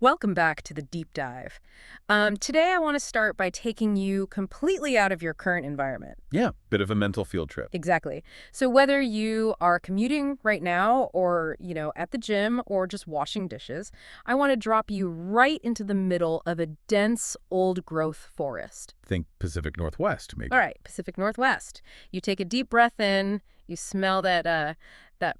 Welcome back to the deep dive. Today I want to start by taking you completely out of your current environment. Yeah, bit of a mental field trip. Exactly. So whether you are commuting right now or, at the gym or just washing dishes, I want to drop you right into the middle of a dense old growth forest. Think Pacific Northwest, maybe. All right, Pacific Northwest. You take a deep breath in, you smell that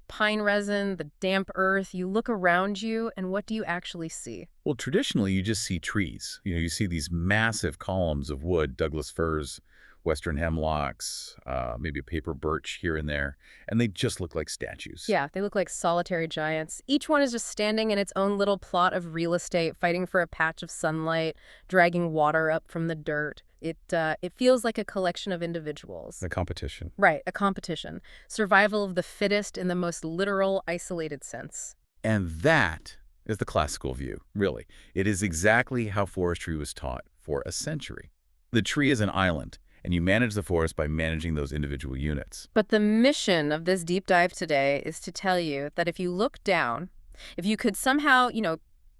pine resin, the damp earth, you look around you, and what do you actually see? Well, traditionally, you just see trees. You see these massive columns of wood, Douglas firs, western hemlocks, maybe a paper birch here and there, and they just look like statues. Yeah, they look like solitary giants. Each one is just standing in its own little plot of real estate, fighting for a patch of sunlight, dragging water up from the dirt. It feels like a collection of individuals. The competition. Right, a competition. Survival of the fittest in the most literal, isolated sense. And that is the classical view, really. It is exactly how forestry was taught for a century. The tree is an island, and you manage the forest by managing those individual units. But the mission of this deep dive today is to tell you that if you look down, if you could somehow,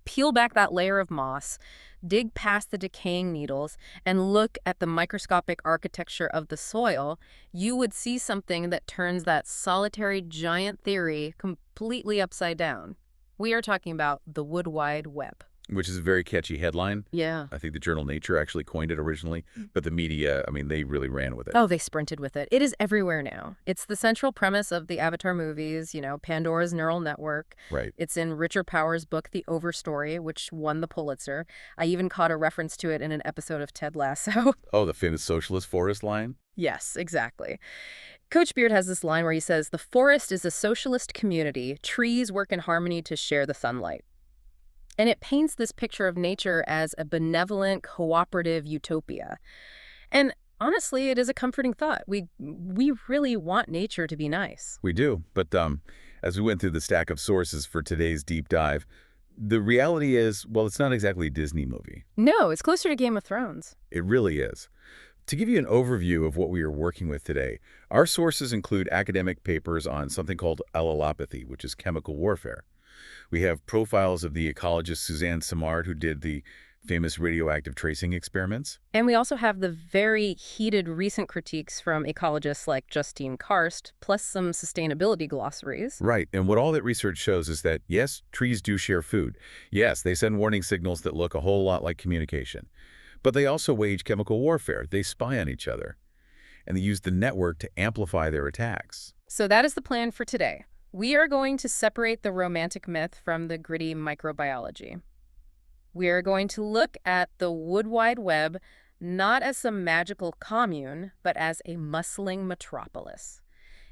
peel back that layer of moss, dig past the decaying needles, and look at the microscopic architecture of the soil, you would see something that turns that solitary giant theory completely upside down. We are talking about the Wood Wide Web. Which is a very catchy headline. Yeah. I think the journal Nature actually coined it originally, but the media, they really ran with it. Oh, they sprinted with it. It is everywhere now. It's the central premise of the Avatar movies, Pandora's neural network. Right. It's in Richard Powers' book, The Overstory, which won the Pulitzer. I even caught a reference to it in an episode of Ted Lasso. Oh, the famous socialist forest line? Yes, exactly. Coach Beard has this line where he says, "The forest is a socialist community. Trees work in harmony to share the sunlight." And it paints this picture of nature as a benevolent, cooperative utopia. And honestly, it is a comforting thought. We really want nature to be nice. We do, but as we went through the stack of sources for today's deep dive, the reality is, well, it's not exactly a Disney movie. No, it's closer to Game of Thrones. It really is. To give you an overview of what we are working with today, our sources include academic papers on something called allelopathy, which is chemical warfare. We have profiles of the ecologist Suzanne Simard, who did the famous radioactive tracing experiments. And we also have the very heated recent critiques from ecologists like Justine Karst, plus some sustainability glossaries. Right, and what all that research shows is that, yes, trees do share food. Yes, they send warning signals that look a whole lot like communication. But they also wage chemical warfare. They spy on each other. And they use the network to amplify their attacks. So that is the plan for today. We are going to separate the romantic myth from the gritty microbiology. We are going to look at the Wood Wide Web not as some magical commune, but as a bustling metropolis.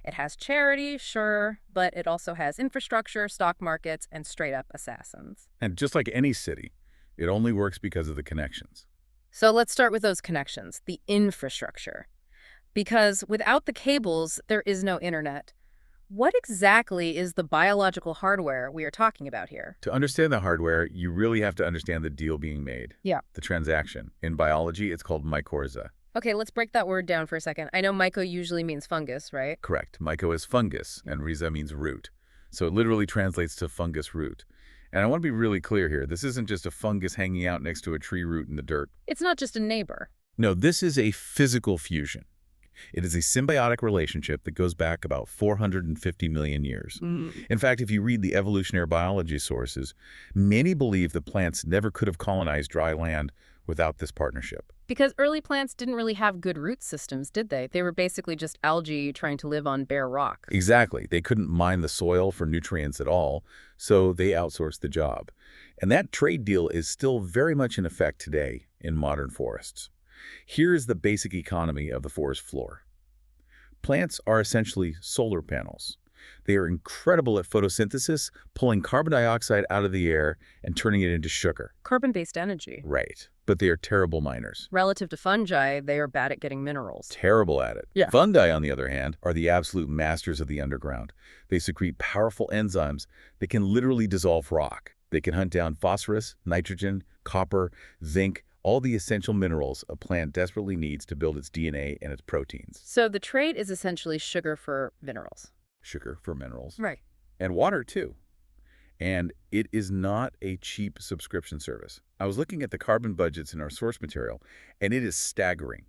It has charity, sure, but it also has infrastructure, stock markets, and straight-up assassins. And just like any city, it only works because of the connections. So let's start with those connections, the infrastructure. Because without the cables, there is no internet. What exactly is the biological hardware we are talking about here? To understand the hardware, you really have to understand the deal being made. Yeah. The transaction. In biology, it's called mycorrhiza. Okay, let's break that word down for a second. I know myco usually means fungus, right? Correct. Myco is fungus, and rhiza means root. So it literally translates to fungus root. And I want to be really clear here. This isn't just a fungus hanging out next to a tree root in the dirt. It's not just a neighbor. No, this is a physical fusion. It is a symbiotic relationship that goes back about 450 million years. In fact, if you read the evolutionary biology sources, many believe that plants never could have colonized dry land without this partnership. Because early plants didn't really have good root systems, did they? They were basically just algae trying to live on bare rock. Exactly. They couldn't mine the soil for nutrients at all, so they outsourced the job. And that trade deal is still very much in effect today in modern forests. Here's the basic economy of the forest floor. Plants are essentially solar panels. They are incredible at photosynthesis, pulling carbon dioxide out of the air and turning it into sugar. Carbon-based energy. Right. But they are terrible miners. Relative to fungi, they are bad at getting minerals. Terrible at it. Yeah. Fungi, on the other hand, are the absolute masters of the underground. They secrete powerful enzymes that can literally dissolve rock. They can hunt down phosphorus, nitrogen, copper, zinc, all the essential minerals a plant desperately needs to build its DNA and its proteins. So the trade is essentially sugar for minerals. Sugar for minerals. Right. And water, too. And it is not a cheap subscription service. I was looking at the carbon budgets in our source material, and it is staggering.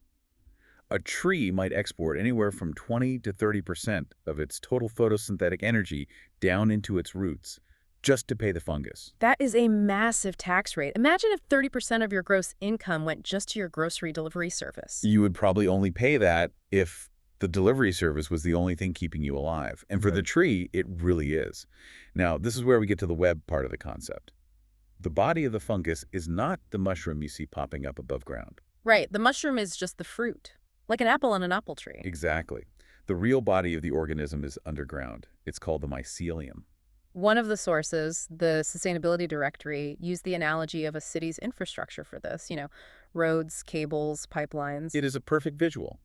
A tree might export anywhere from 20 to 30% of its total photosynthetic energy down into its roots just to pay the fungus. That is a massive tax rate. Imagine if 30% of your gross income went just to your grocery delivery service. You would probably only pay that if the delivery service was the only thing keeping you alive. And for the tree, it really is. Now, this is where we get to the web part of the concept. The body of the fungus is not the mushroom you see popping up above ground. Right, the mushroom is just the fruit, like an apple on an apple tree. Exactly. The real body of the organism is underground. It's called the mycelium. One of the sources, the Sustainability Directory, used the analogy of a city's infrastructure for this, roads, cables, pipelines. It is a perfect visual.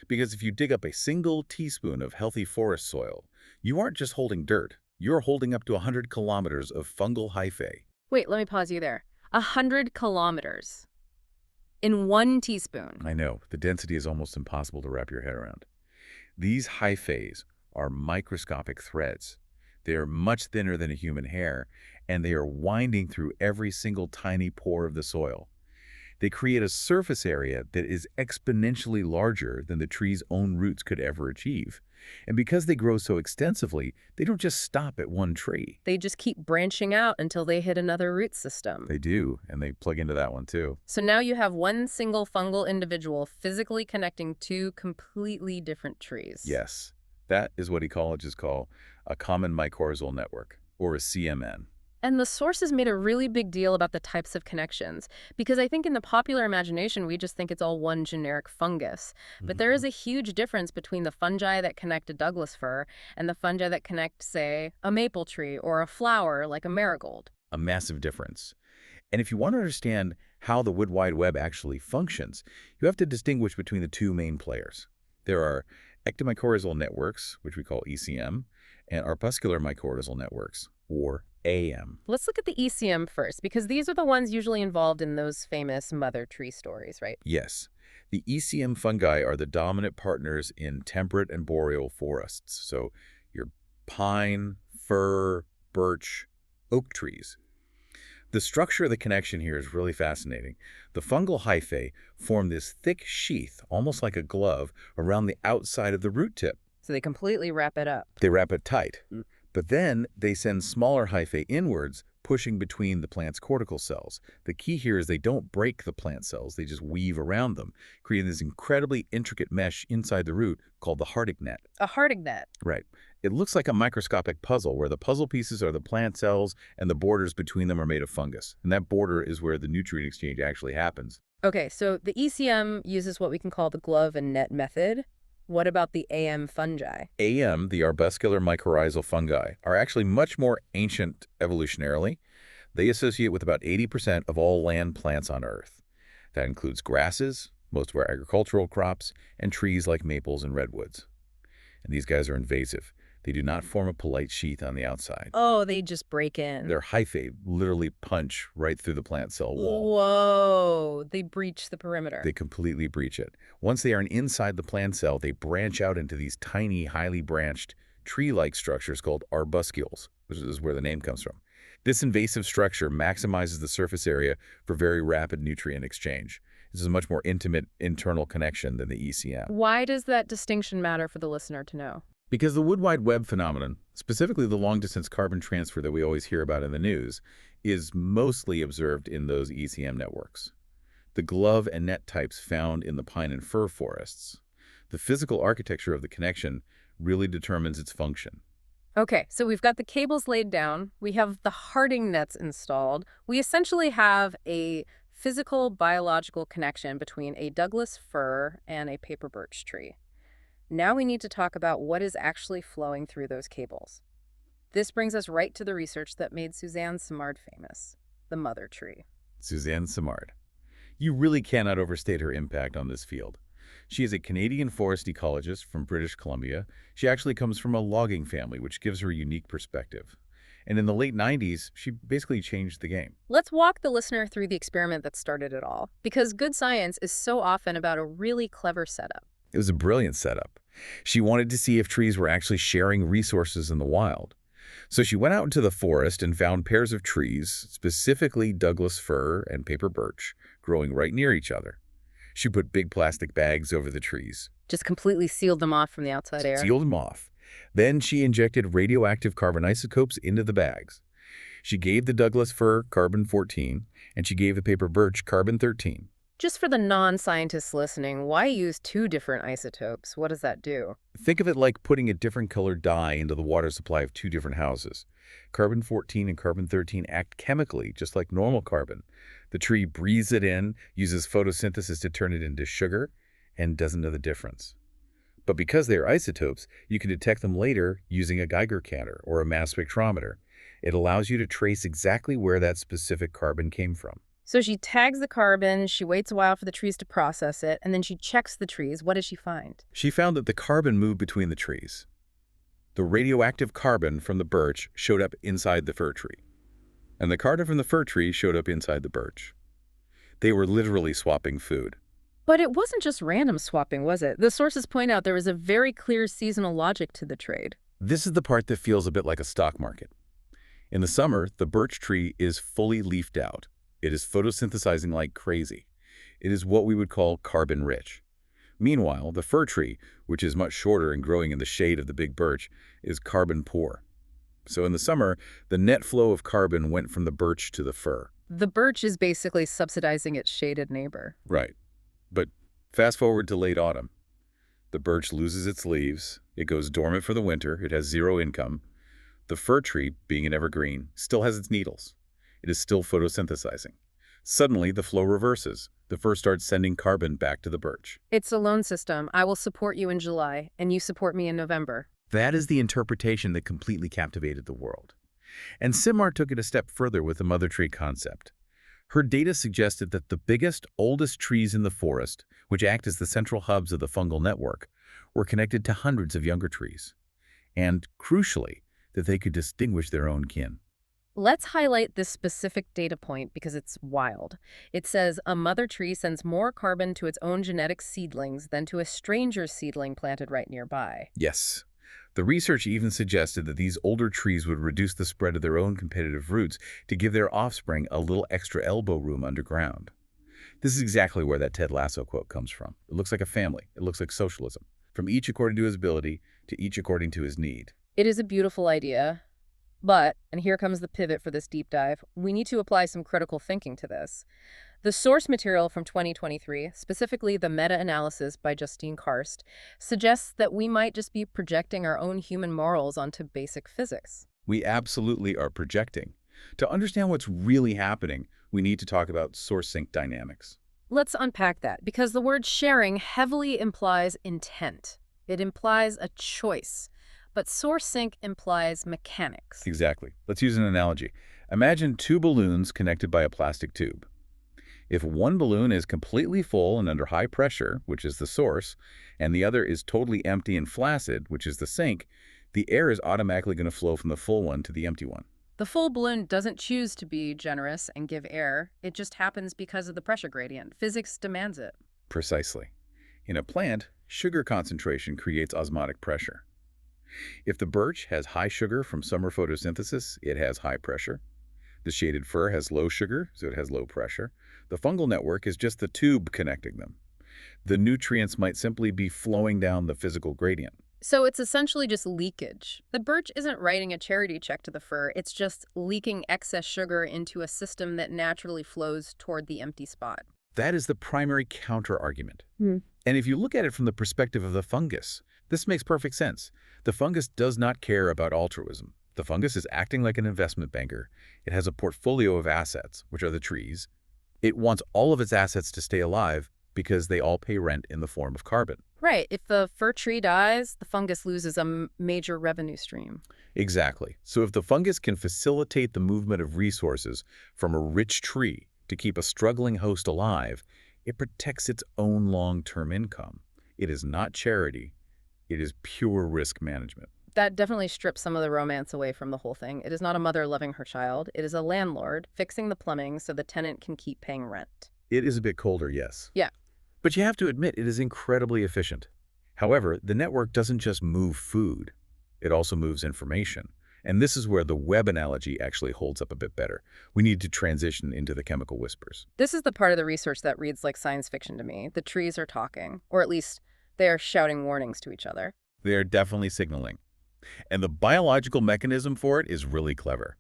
Because if you dig up a single teaspoon of healthy forest soil, you aren't just holding dirt. You're holding up to 100 kilometers of fungal hyphae. Wait, let me pause you there. 100 kilometers in one teaspoon. I know. The density is almost impossible to wrap your head around. These hyphae are microscopic threads. They are much thinner than a human hair, and they are winding through every single tiny pore of the soil. They create a surface area that is exponentially larger than the tree's own roots could ever achieve. And because they grow so extensively, they don't just stop at one tree. They just keep branching out until they hit another root system. They do, and they plug into that one too. So now you have one single fungal individual physically connecting two completely different trees. Yes, that is what ecologists call a common mycorrhizal network, or a CMN. And the sources made a really big deal about the types of connections, because I think in the popular imagination, we just think it's all one generic fungus. But there is a huge difference between the fungi that connect a Douglas fir and the fungi that connect, say, a maple tree or a flower like a marigold. A massive difference. And if you want to understand how the Wood Wide Web actually functions, you have to distinguish between the two main players. There are ectomycorrhizal networks, which we call ECM, and arbuscular mycorrhizal networks, or AM. Let's look at the ECM first, because these are the ones usually involved in those famous mother tree stories, right? Yes. The ECM fungi are the dominant partners in temperate and boreal forests. So your pine, fir, birch, oak trees. The structure of the connection here is really fascinating. The fungal hyphae form this thick sheath, almost like a glove, around the outside of the root tip. So they completely wrap it up. They wrap it tight. But then they send smaller hyphae inwards, pushing between the plant's cortical cells. The key here is they don't break the plant cells, they just weave around them, creating this incredibly intricate mesh inside the root called the Hardig net. A Hardig net. Right. It looks like a microscopic puzzle where the puzzle pieces are the plant cells and the borders between them are made of fungus. And that border is where the nutrient exchange actually happens. Okay, so the ECM uses what we can call the glove and net method. What about the AM fungi? AM, the arbuscular mycorrhizal fungi, are actually much more ancient evolutionarily. They associate with about 80% of all land plants on Earth. That includes grasses, most of our agricultural crops, and trees like maples and redwoods. And these guys are invasive. They do not form a polite sheath on the outside. Oh, they just break in. Their hyphae literally punch right through the plant cell wall. Whoa, they breach the perimeter. They completely breach it. Once they are inside the plant cell, they branch out into these tiny, highly branched, tree-like structures called arbuscules, which is where the name comes from. This invasive structure maximizes the surface area for very rapid nutrient exchange. This is a much more intimate internal connection than the ECM. Why does that distinction matter for the listener to know? Because the Wood Wide Web phenomenon, specifically the long-distance carbon transfer that we always hear about in the news, is mostly observed in those ECM networks. The glove and net types found in the pine and fir forests. The physical architecture of the connection really determines its function. Okay, so we've got the cables laid down. We have the Harding nets installed. We essentially have a physical biological connection between a Douglas fir and a paper birch tree. Now we need to talk about what is actually flowing through those cables. This brings us right to the research that made Suzanne Simard famous, the mother tree. Suzanne Simard. You really cannot overstate her impact on this field. She is a Canadian forest ecologist from British Columbia. She actually comes from a logging family, which gives her a unique perspective. And in the late 90s, she basically changed the game. Let's walk the listener through the experiment that started it all, because good science is so often about a really clever setup. It was a brilliant setup. She wanted to see if trees were actually sharing resources in the wild. So she went out into the forest and found pairs of trees, specifically Douglas fir and paper birch, growing right near each other. She put big plastic bags over the trees, Just completely sealed them off from the outside air. sealed them off. Then she injected radioactive carbon isotopes into the bags. She gave the Douglas fir carbon-14, and she gave the paper birch carbon-13. Just for the non-scientists listening, why use two different isotopes? What does that do? Think of it like putting a different colored dye into the water supply of two different houses. Carbon-14 and carbon-13 act chemically, just like normal carbon. The tree breathes it in, uses photosynthesis to turn it into sugar, and doesn't know the difference. But because they are isotopes, you can detect them later using a Geiger counter or a mass spectrometer. It allows you to trace exactly where that specific carbon came from. So she tags the carbon, she waits a while for the trees to process it, and then she checks the trees. What does she find? She found that the carbon moved between the trees. The radioactive carbon from the birch showed up inside the fir tree, and the carbon from the fir tree showed up inside the birch. They were literally swapping food. But it wasn't just random swapping, was it? The sources point out there was a very clear seasonal logic to the trade. This is the part that feels a bit like a stock market. In the summer, the birch tree is fully leafed out. It is photosynthesizing like crazy. It is what we would call carbon-rich. Meanwhile, the fir tree, which is much shorter and growing in the shade of the big birch, is carbon-poor. So in the summer, the net flow of carbon went from the birch to the fir. The birch is basically subsidizing its shaded neighbor. Right. But fast forward to late autumn. The birch loses its leaves. It goes dormant for the winter. It has zero income. The fir tree, being an evergreen, still has its needles. It is still photosynthesizing. Suddenly, the flow reverses. The fir starts sending carbon back to the birch. It's a loan system. I will support you in July, and you support me in November. That is the interpretation that completely captivated the world. And Simard took it a step further with the mother tree concept. Her data suggested that the biggest, oldest trees in the forest, which act as the central hubs of the fungal network, were connected to hundreds of younger trees. And, crucially, that they could distinguish their own kin. Let's highlight this specific data point because it's wild. It says a mother tree sends more carbon to its own genetic seedlings than to a stranger's seedling planted right nearby. Yes. The research even suggested that these older trees would reduce the spread of their own competitive roots to give their offspring a little extra elbow room underground. This is exactly where that Ted Lasso quote comes from. It looks like a family. It looks like socialism. From each according to his ability to each according to his need. It is a beautiful idea. But, and here comes the pivot for this deep dive, we need to apply some critical thinking to this. The source material from 2023, specifically the meta-analysis by Justine Karst, suggests that we might just be projecting our own human morals onto basic physics. We absolutely are projecting. To understand what's really happening, we need to talk about source sink dynamics. Let's unpack that, because the word sharing heavily implies intent. It implies a choice. But source sink implies mechanics. Exactly. Let's use an analogy. Imagine two balloons connected by a plastic tube. If one balloon is completely full and under high pressure, which is the source, and the other is totally empty and flaccid, which is the sink, the air is automatically going to flow from the full one to the empty one. The full balloon doesn't choose to be generous and give air. It just happens because of the pressure gradient. Physics demands it. Precisely. In a plant, sugar concentration creates osmotic pressure. If the birch has high sugar from summer photosynthesis, it has high pressure. The shaded fir has low sugar, so it has low pressure. The fungal network is just the tube connecting them. The nutrients might simply be flowing down the physical gradient. So it's essentially just leakage. The birch isn't writing a charity check to the fir, it's just leaking excess sugar into a system that naturally flows toward the empty spot. That is the primary counter-argument. And if you look at it from the perspective of the fungus, this makes perfect sense. The fungus does not care about altruism. The fungus is acting like an investment banker. It has a portfolio of assets, which are the trees. It wants all of its assets to stay alive because they all pay rent in the form of carbon. Right. If the fir tree dies, the fungus loses a major revenue stream. Exactly. So if the fungus can facilitate the movement of resources from a rich tree to keep a struggling host alive, it protects its own long-term income. It is not charity. It is pure risk management. That definitely strips some of the romance away from the whole thing. It is not a mother loving her child. It is a landlord fixing the plumbing so the tenant can keep paying rent. It is a bit colder, yes. Yeah. But you have to admit it is incredibly efficient. However, the network doesn't just move food. It also moves information. And this is where the web analogy actually holds up a bit better. We need to transition into the chemical whispers. This is the part of the research that reads like science fiction to me. The trees are talking, or at least they are shouting warnings to each other. They are definitely signaling. And the biological mechanism for it is really clever.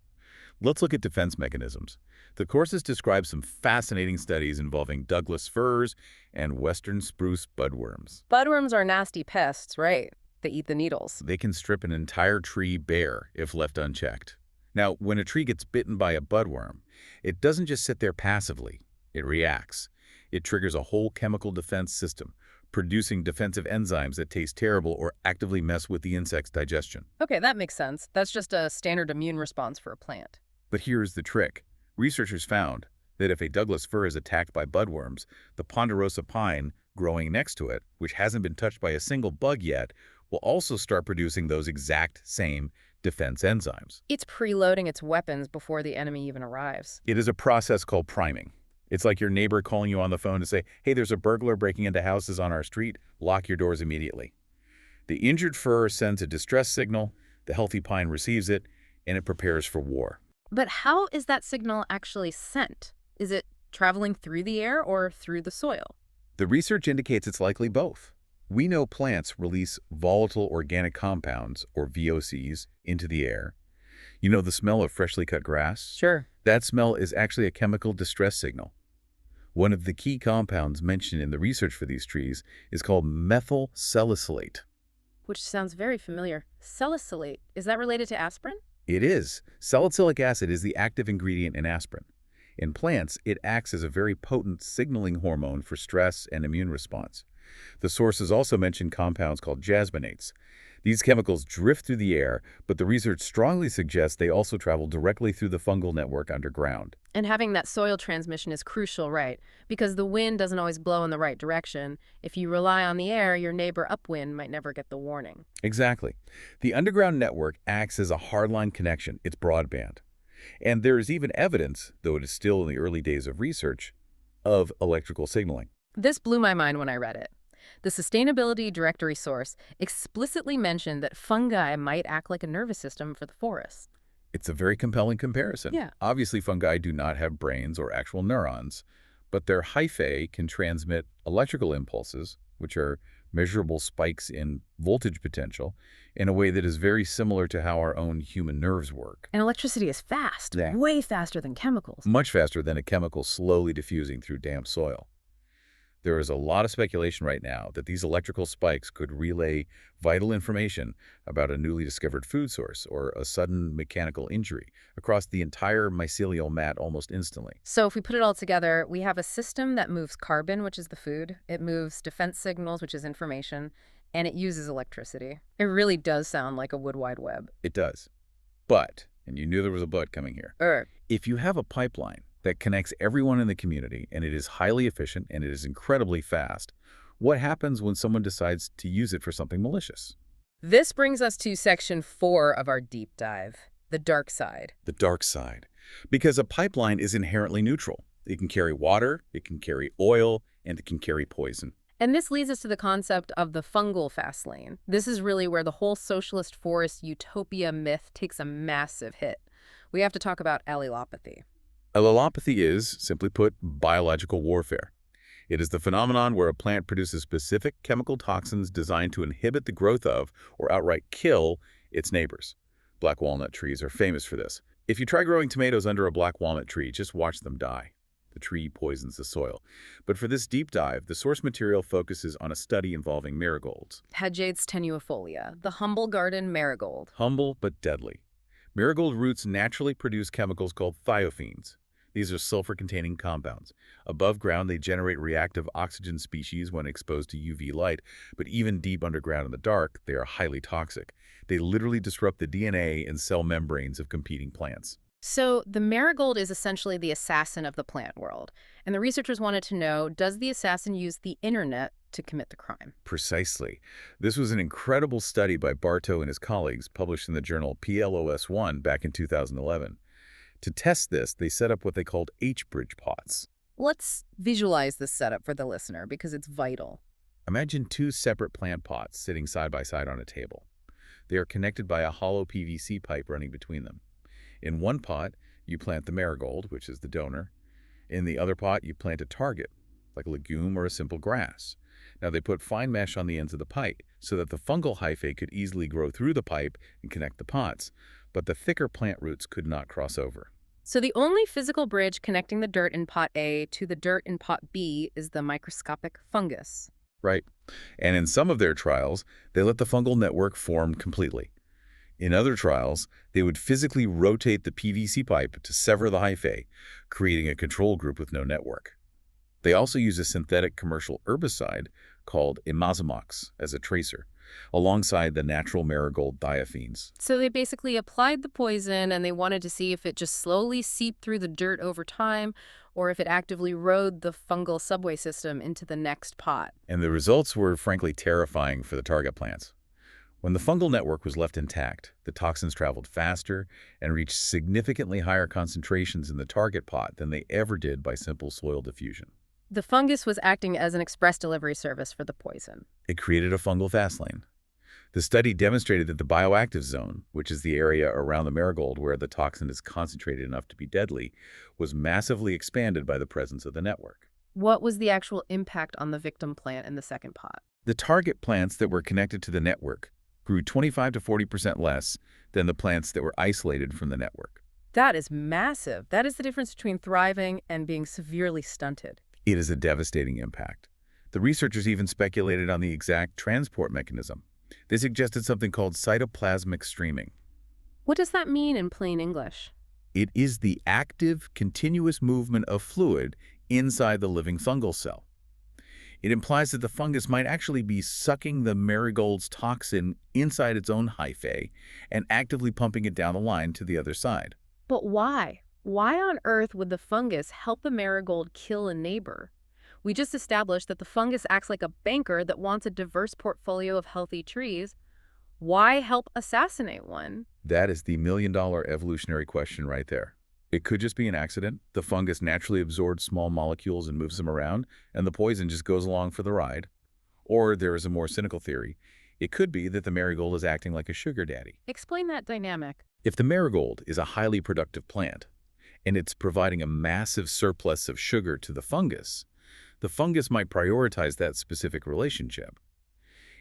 Let's look at defense mechanisms. The courses describe some fascinating studies involving Douglas firs and western spruce budworms. Budworms are nasty pests, right? They eat the needles. They can strip an entire tree bare if left unchecked. Now, when a tree gets bitten by a budworm, it doesn't just sit there passively. It reacts. It triggers a whole chemical defense system, producing defensive enzymes that taste terrible or actively mess with the insect's digestion. Okay, that makes sense. That's just a standard immune response for a plant. But here's the trick. Researchers found that if a Douglas fir is attacked by budworms, the ponderosa pine growing next to it, which hasn't been touched by a single bug yet, will also start producing those exact same defense enzymes. It's preloading its weapons before the enemy even arrives. It is a process called priming. It's like your neighbor calling you on the phone to say, hey, there's a burglar breaking into houses on our street. Lock your doors immediately. The injured fir sends a distress signal, the healthy pine receives it, and it prepares for war. But how is that signal actually sent? Is it traveling through the air or through the soil? The research indicates it's likely both. We know plants release volatile organic compounds, or VOCs, into the air. You know the smell of freshly cut grass? Sure. That smell is actually a chemical distress signal. One of the key compounds mentioned in the research for these trees is called methyl salicylate. Which sounds very familiar. Salicylate, is that related to aspirin? It is. Salicylic acid is the active ingredient in aspirin. In plants, it acts as a very potent signaling hormone for stress and immune response. The sources also mention compounds called jasminates. These chemicals drift through the air, but the research strongly suggests they also travel directly through the fungal network underground. And having that soil transmission is crucial, right? Because the wind doesn't always blow in the right direction. If you rely on the air, your neighbor upwind might never get the warning. Exactly. The underground network acts as a hardline connection. It's broadband. And there is even evidence, though it is still in the early days of research, of electrical signaling. This blew my mind when I read it. The Sustainability Directory source explicitly mentioned that fungi might act like a nervous system for the forest. It's a very compelling comparison. Yeah. Obviously, fungi do not have brains or actual neurons, but their hyphae can transmit electrical impulses, which are measurable spikes in voltage potential, in a way that is very similar to how our own human nerves work. And electricity is fast, Yeah. way faster than chemicals. Much faster than a chemical slowly diffusing through damp soil. There is a lot of speculation right now that these electrical spikes could relay vital information about a newly discovered food source or a sudden mechanical injury across the entire mycelial mat almost instantly. So if we put it all together, we have a system that moves carbon, which is the food. It moves defense signals, which is information, and it uses electricity. It really does sound like a wood wide web. It does. But, and you knew there was a but coming here, if you have a pipeline that connects everyone in the community and it is highly efficient and it is incredibly fast, what happens when someone decides to use it for something malicious? This brings us to section 4 of our deep dive, the dark side. The dark side. Because a pipeline is inherently neutral. It can carry water, it can carry oil, and it can carry poison. And this leads us to the concept of the fungal fast lane. This is really where the whole socialist forest utopia myth takes a massive hit. We have to talk about allelopathy. Allelopathy is, simply put, biological warfare. It is the phenomenon where a plant produces specific chemical toxins designed to inhibit the growth of, or outright kill, its neighbors. Black walnut trees are famous for this. If you try growing tomatoes under a black walnut tree, just watch them die. The tree poisons the soil. But for this deep dive, the source material focuses on a study involving marigolds. Hadjade's tenuifolia, the humble garden marigold. Humble but deadly. Marigold roots naturally produce chemicals called thiophene. These are sulfur-containing compounds. Above ground, they generate reactive oxygen species when exposed to UV light, but even deep underground in the dark, they are highly toxic. They literally disrupt the DNA and cell membranes of competing plants. So the marigold is essentially the assassin of the plant world. And the researchers wanted to know, does the assassin use the internet to commit the crime? Precisely. This was an incredible study by Bartow and his colleagues published in the journal PLOS1 back in 2011. To test this, they set up what they called H-bridge pots. Let's visualize this setup for the listener because it's vital. Imagine two separate plant pots sitting side by side on a table. They are connected by a hollow PVC pipe running between them. In one pot, you plant the marigold, which is the donor. In the other pot, you plant a target, like a legume or a simple grass. Now, they put fine mesh on the ends of the pipe so that the fungal hyphae could easily grow through the pipe and connect the pots, but the thicker plant roots could not cross over. So the only physical bridge connecting the dirt in pot A to the dirt in pot B is the microscopic fungus. Right. And in some of their trials, they let the fungal network form completely. In other trials, they would physically rotate the PVC pipe to sever the hyphae, creating a control group with no network. They also use a synthetic commercial herbicide called imazamox as a tracer, alongside the natural marigold diaphenes. So they basically applied the poison and they wanted to see if it just slowly seeped through the dirt over time or if it actively rode the fungal subway system into the next pot. And the results were frankly terrifying for the target plants. When the fungal network was left intact, the toxins traveled faster and reached significantly higher concentrations in the target pot than they ever did by simple soil diffusion. The fungus was acting as an express delivery service for the poison. It created a fungal fast lane. The study demonstrated that the bioactive zone, which is the area around the marigold where the toxin is concentrated enough to be deadly, was massively expanded by the presence of the network. What was the actual impact on the victim plant in the second pot? The target plants that were connected to the network grew 25 to 40% less than the plants that were isolated from the network. That is massive. That is the difference between thriving and being severely stunted. It is a devastating impact. The researchers even speculated on the exact transport mechanism. They suggested something called cytoplasmic streaming. What does that mean in plain English? It is the active, continuous movement of fluid inside the living fungal cell. It implies that the fungus might actually be sucking the marigold's toxin inside its own hyphae and actively pumping it down the line to the other side. But why? Why on earth would the fungus help the marigold kill a neighbor? We just established that the fungus acts like a banker that wants a diverse portfolio of healthy trees. Why help assassinate one? That is the million-dollar evolutionary question right there. It could just be an accident. The fungus naturally absorbs small molecules and moves them around, and the poison just goes along for the ride. Or there is a more cynical theory. It could be that the marigold is acting like a sugar daddy. Explain that dynamic. If the marigold is a highly productive plant, and it's providing a massive surplus of sugar to the fungus might prioritize that specific relationship.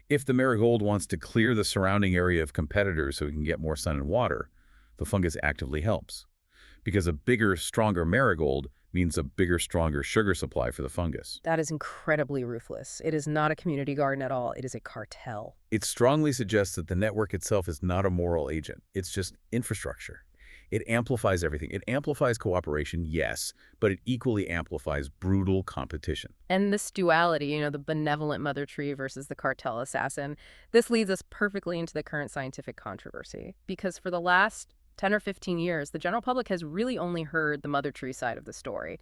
If the marigold wants to clear the surrounding area of competitors so it can get more sun and water, the fungus actively helps. Because a bigger, stronger marigold means a bigger, stronger sugar supply for the fungus. That is incredibly ruthless. It is not a community garden at all. It is a cartel. It strongly suggests that the network itself is not a moral agent. It's just infrastructure. It amplifies everything. It amplifies cooperation, yes, but it equally amplifies brutal competition. And this duality, the benevolent mother tree versus the cartel assassin, this leads us perfectly into the current scientific controversy. Because for the last 10 or 15 years, the general public has really only heard the mother tree side of the story.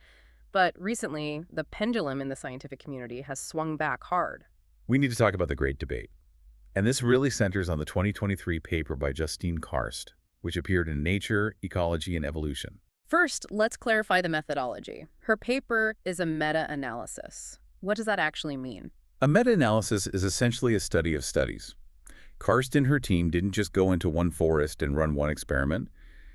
But recently, the pendulum in the scientific community has swung back hard. We need to talk about the Great Debate. And this really centers on the 2023 paper by Justine Karst, which appeared in Nature, Ecology, and Evolution. First, let's clarify the methodology. Her paper is a meta-analysis. What does that actually mean? A meta-analysis is essentially a study of studies. Karst and her team didn't just go into one forest and run one experiment.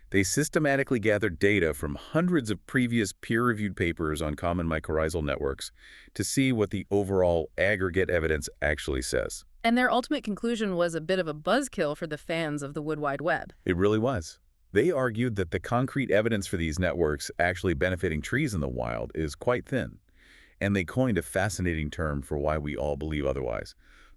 They systematically gathered data from hundreds of previous peer-reviewed papers on common mycorrhizal networks to see what the overall aggregate evidence actually says. And their ultimate conclusion was a bit of a buzzkill for the fans of the Wood Wide Web. It really was. They argued that the concrete evidence for these networks actually benefiting trees in the wild is quite thin. And they coined a fascinating term for why we all believe otherwise: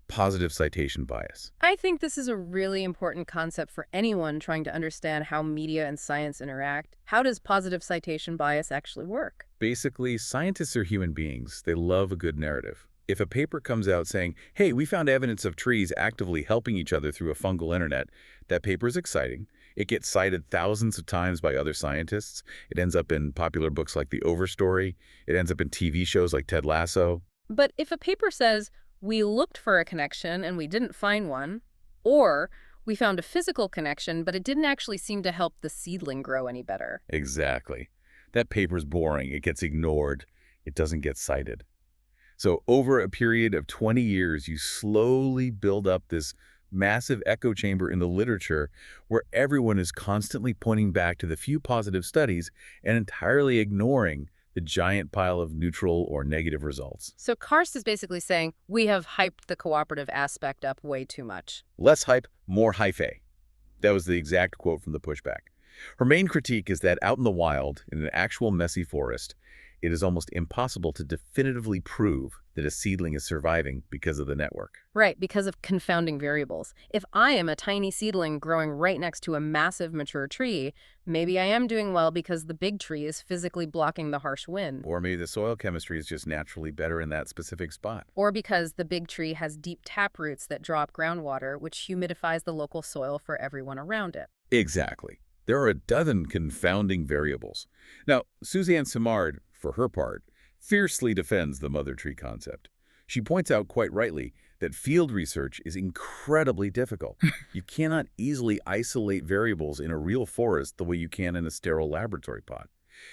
positive citation bias. I think this is a really important concept for anyone trying to understand how media and science interact. How does positive citation bias actually work? Basically, scientists are human beings. They love a good narrative. If a paper comes out saying, hey, we found evidence of trees actively helping each other through a fungal internet, that paper is exciting. It gets cited thousands of times by other scientists. It ends up in popular books like The Overstory. It ends up in TV shows like Ted Lasso. But if a paper says, we looked for a connection and we didn't find one, or we found a physical connection, but it didn't actually seem to help the seedling grow any better. Exactly. That paper's boring. It gets ignored. It doesn't get cited. So over a period of 20 years, you slowly build up this massive echo chamber in the literature where everyone is constantly pointing back to the few positive studies and entirely ignoring the giant pile of neutral or negative results. So Karst is basically saying we have hyped the cooperative aspect up way too much. Less hype, more hyphae. That was the exact quote from the Pushback. Her main critique is that out in the wild, in an actual messy forest, it is almost impossible to definitively prove that a seedling is surviving because of the network. Right, because of confounding variables. If I am a tiny seedling growing right next to a massive mature tree, maybe I am doing well because the big tree is physically blocking the harsh wind. Or maybe the soil chemistry is just naturally better in that specific spot. Or because the big tree has deep tap roots that draw up groundwater, which humidifies the local soil for everyone around it. Exactly. There are a dozen confounding variables. Now, Suzanne Simard, for her part, fiercely defends the mother tree concept. She points out quite rightly that field research is incredibly difficult. You cannot easily isolate variables in a real forest the way you can in a sterile laboratory pot.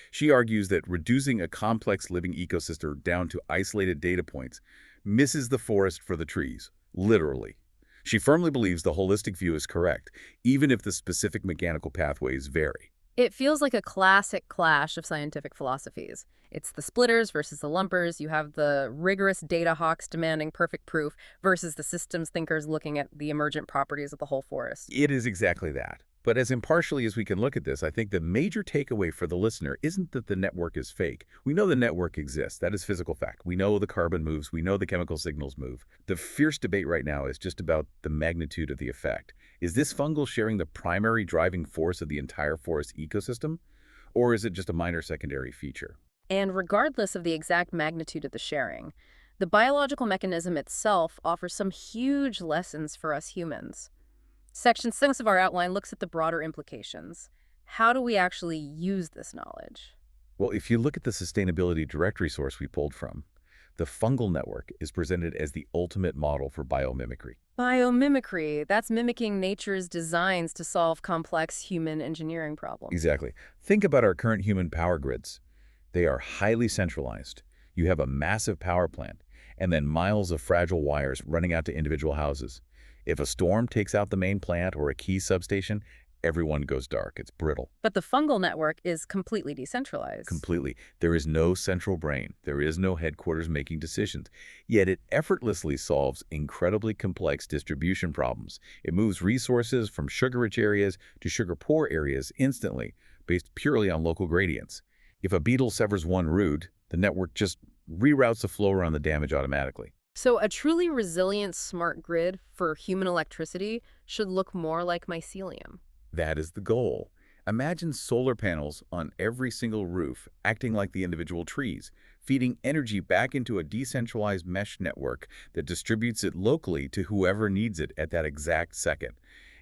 She argues that reducing a complex living ecosystem down to isolated data points misses the forest for the trees, literally. She firmly believes the holistic view is correct, even if the specific mechanical pathways vary. It feels like a classic clash of scientific philosophies. It's the splitters versus the lumpers. You have the rigorous data hawks demanding perfect proof versus the systems thinkers looking at the emergent properties of the whole forest. It is exactly that. But as impartially as we can look at this, I think the major takeaway for the listener isn't that the network is fake. We know the network exists. That is physical fact. We know the carbon moves. We know the chemical signals move. The fierce debate right now is just about the magnitude of the effect. Is this fungal sharing the primary driving force of the entire forest ecosystem? Or is it just a minor secondary feature? And regardless of the exact magnitude of the sharing, the biological mechanism itself offers some huge lessons for us humans. Section 6 of our outline looks at the broader implications. How do we actually use this knowledge? Well, if you look at the sustainability directory source we pulled from, the fungal network is presented as the ultimate model for biomimicry. Biomimicry, that's mimicking nature's designs to solve complex human engineering problems. Exactly. Think about our current human power grids. They are highly centralized. You have a massive power plant, and then miles of fragile wires running out to individual houses. If a storm takes out the main plant or a key substation, everyone goes dark. It's brittle. But the fungal network is completely decentralized. Completely. There is no central brain. There is no headquarters making decisions. Yet it effortlessly solves incredibly complex distribution problems. It moves resources from sugar-rich areas to sugar-poor areas instantly, based purely on local gradients. If a beetle severs one root, the network just reroutes the flow around the damage automatically. So a truly resilient smart grid for human electricity should look more like mycelium. That is the goal. Imagine solar panels on every single roof acting like the individual trees, feeding energy back into a decentralized mesh network that distributes it locally to whoever needs it at that exact second.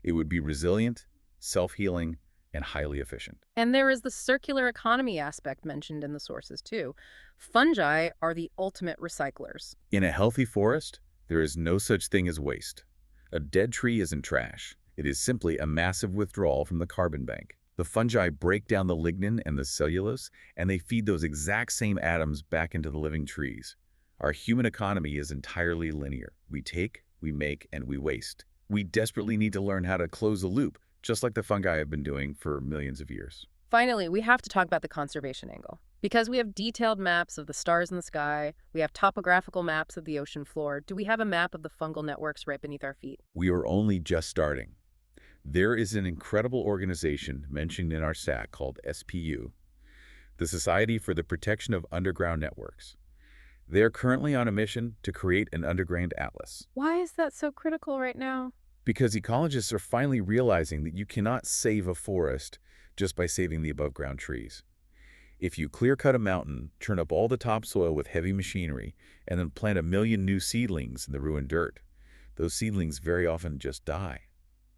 It would be resilient, self-healing, and highly efficient. And there is the circular economy aspect mentioned in the sources too. Fungi are the ultimate recyclers. In a healthy forest, there is no such thing as waste. A dead tree isn't trash. It is simply a massive withdrawal from the carbon bank. The fungi break down the lignin and the cellulose, and they feed those exact same atoms back into the living trees. Our human economy is entirely linear. We take, we make, and we waste. We desperately need to learn how to close the loop, just like the fungi have been doing for millions of years. Finally, we have to talk about the conservation angle. Because we have detailed maps of the stars in the sky, we have topographical maps of the ocean floor, do we have a map of the fungal networks right beneath our feet? We are only just starting. There is an incredible organization mentioned in our SAC called SPU, the Society for the Protection of Underground Networks. They are currently on a mission to create an underground atlas. Why is that so critical right now? Because ecologists are finally realizing that you cannot save a forest just by saving the above-ground trees. If you clear-cut a mountain, turn up all the topsoil with heavy machinery, and then plant 1 million new seedlings in the ruined dirt, those seedlings very often just die.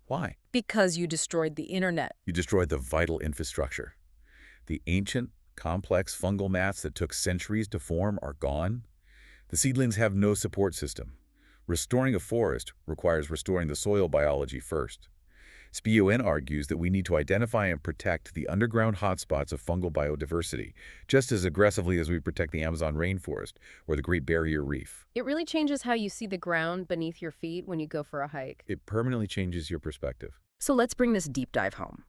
Why? Because you destroyed the internet. You destroyed the vital infrastructure. The ancient, complex fungal mats that took centuries to form are gone. The seedlings have no support system. Restoring a forest requires restoring the soil biology first. SPUN argues that we need to identify and protect the underground hotspots of fungal biodiversity, just as aggressively as we protect the Amazon rainforest or the Great Barrier Reef. It really changes how you see the ground beneath your feet when you go for a hike. It permanently changes your perspective. So let's bring this deep dive home.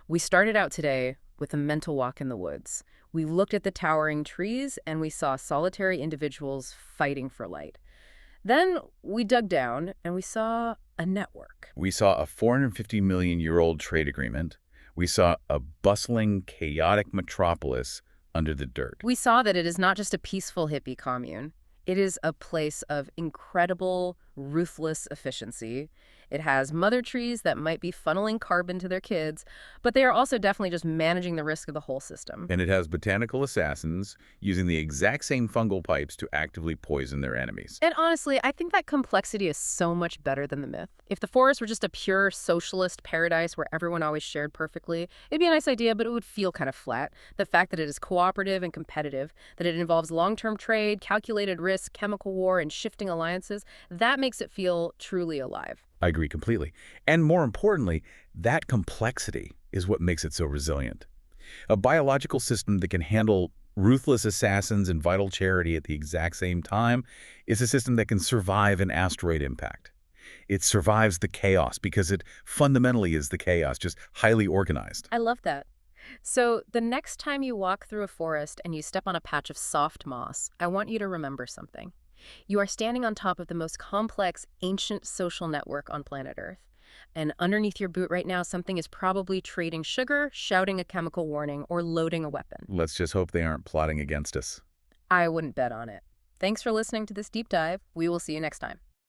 We started out today with a mental walk in the woods. We looked at the towering trees and we saw solitary individuals fighting for light. Then we dug down and we saw a network. We saw a 450 million-year-old trade agreement. We saw a bustling, chaotic metropolis under the dirt. We saw that it is not just a peaceful hippie commune. It is a place of incredible, ruthless efficiency. It has mother trees that might be funneling carbon to their kids, but they are also definitely just managing the risk of the whole system. And it has botanical assassins using the exact same fungal pipes to actively poison their enemies. And honestly, I think that complexity is so much better than the myth. If the forest were just a pure socialist paradise where everyone always shared perfectly, it'd be a nice idea, but it would feel kind of flat. The fact that it is cooperative and competitive, that it involves long-term trade, calculated risk, chemical war, and shifting alliances, that makes it feel truly alive. I agree completely. And more importantly, that complexity is what makes it so resilient. A biological system that can handle ruthless assassins and vital charity at the exact same time is a system that can survive an asteroid impact. It survives the chaos because it fundamentally is the chaos, just highly organized. I love that. So the next time you walk through a forest and you step on a patch of soft moss, I want you to remember something. You are standing on top of the most complex, ancient social network on planet Earth. And underneath your boot right now, something is probably trading sugar, shouting a chemical warning, or loading a weapon. Let's just hope they aren't plotting against us. I wouldn't bet on it. Thanks for listening to this deep dive. We will see you next time.